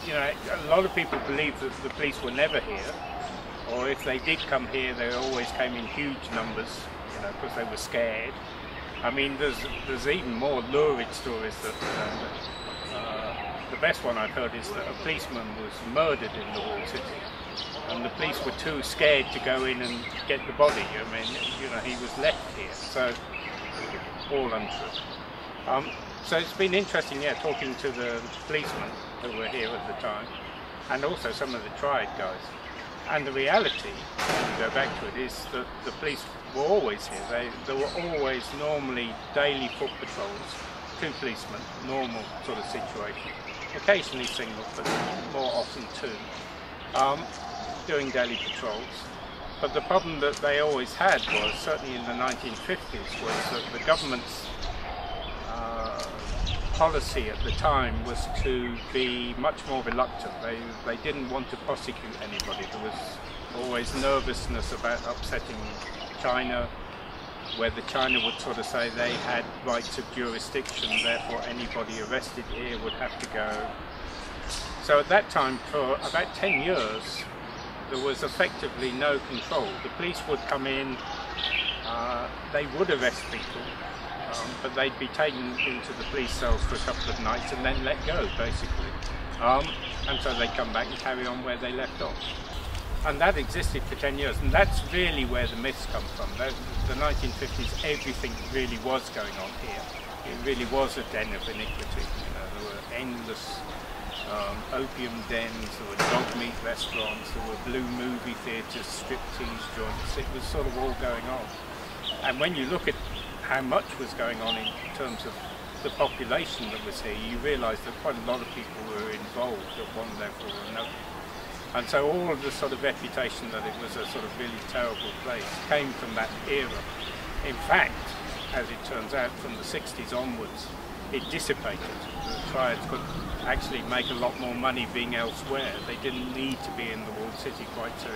you know, a lot of people believe that the police were never here, or if they did come here, they always came in huge numbers, you know, because they were scared. I mean, there's even more lurid stories that the best one I've heard is that a policeman was murdered in the walled city, and the police were too scared to go in and get the body. I mean, you know, he was left here, so all untrue. So it's been interesting, yeah, talking to the policemen who were here at the time, and also some of the triad guys. And the reality, when you go back to it, is that the police were always here. There were always normally daily foot patrols, 2 policemen, normal sort of situation. Occasionally single, but more often 2, doing daily patrols. But the problem that they always had was, certainly in the 1950s, was that the government's policy at the time was to be much more reluctant. They didn't want to prosecute anybody. There was always nervousness about upsetting China, whether China would sort of say they had rights of jurisdiction, therefore anybody arrested here would have to go. So at that time, for about 10 years, there was effectively no control. The police would come in, they would arrest people, but they'd be taken into the police cells for a couple of nights and then let go, basically. And so they'd come back and carry on where they left off. And that existed for 10 years, and that's really where the myths come from. The 1950s, everything really was going on here. It really was a den of iniquity. You know, there were endless opium dens, there were dog meat restaurants, there were blue movie theatres, striptease joints. It was sort of all going on. And when you look at how much was going on in terms of the population that was here, you realise that quite a lot of people were involved at one level or another. And so all of the sort of reputation that it was a sort of really terrible place came from that era. In fact, as it turns out, from the 60s onwards, it dissipated. The triads could actually make a lot more money being elsewhere. They didn't need to be in the walled city quite so